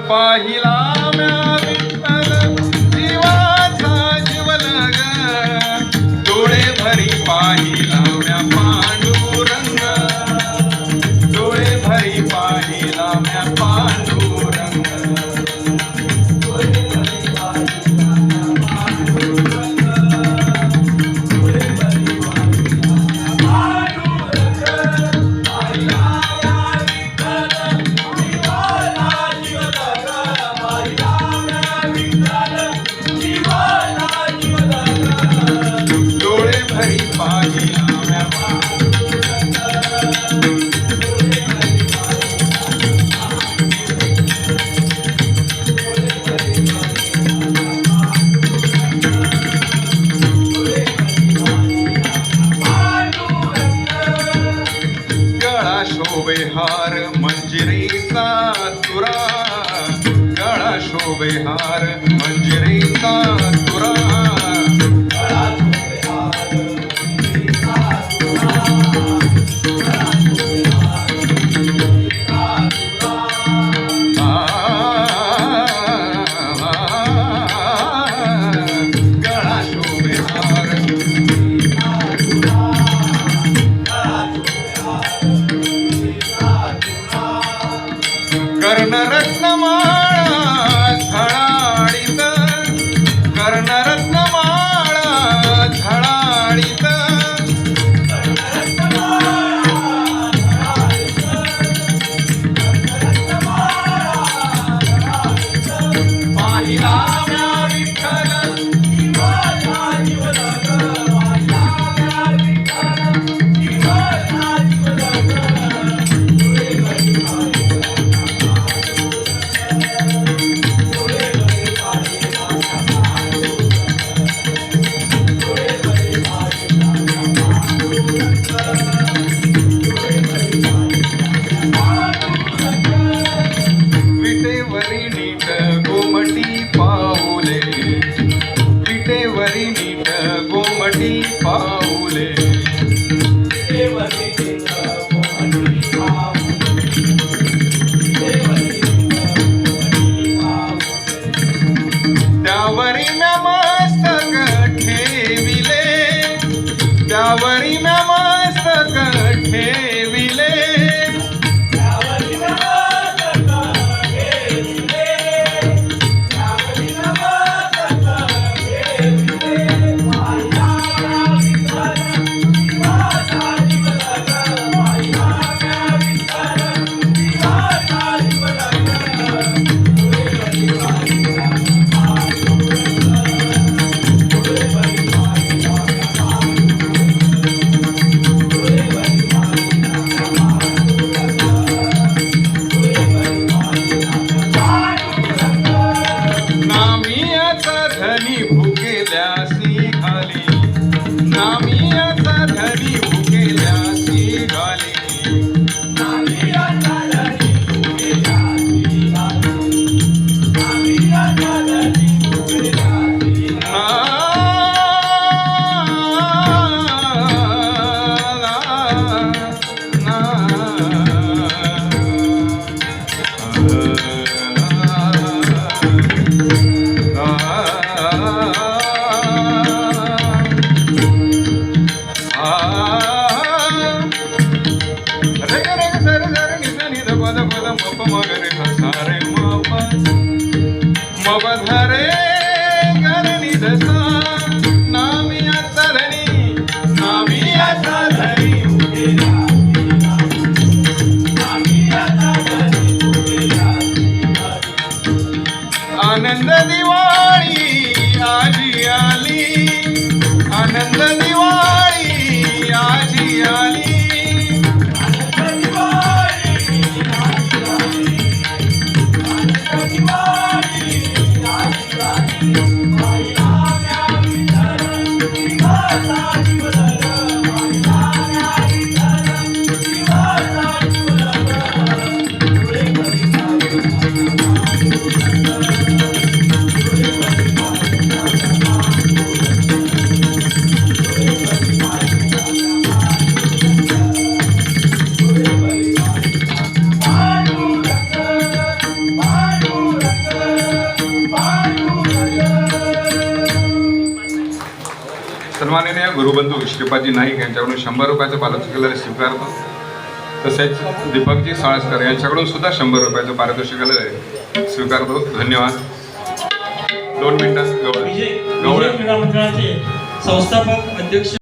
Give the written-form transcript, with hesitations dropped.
पाहिला म्या विठ्ठल जीवाचा जीवलग डोळे भरी पाहिला म्या पांडुरंग डोळे भरी पाहिला म्या पांडुरंग शोभे हार मंजिरीचा तुरा गळा शोभे हार मंजिरीचा तुरा कर्णरत्नमाळा झळाळीत कर्णरत्नमाळा झळाळीत पाहिला म्या विठ्ठल विटेवरी नीट गोमटी पाऊले विटेवरी नीट गोमटी पाऊले त्यावरी म्या मस्तक ठेविले त्यावरी म्या मस्तक ठेविले धनी भुकेल्यासी घाली नामियाचा धनी भुकेल्यासी घाली मबधरे गरनी दसा नामियाचा धनी नामियाचा धनी आनंद दिवाळी आजी आली आनंद दिवाळी आजी आली सन्माननीय गुरुबंधू श्रीपादजी नाईक यांच्याकडून 100 रुपयाचं पारितोषिक कलर स्वीकारतो. तसेच दीपकजी साळसकर यांच्याकडून सुद्धा 100 रुपयाचं पारितोषिक कलर स्वीकारतो. धन्यवाद. 2 मिनिटात विजय क्रीडा मंडळाचे संस्थापक अध्यक्ष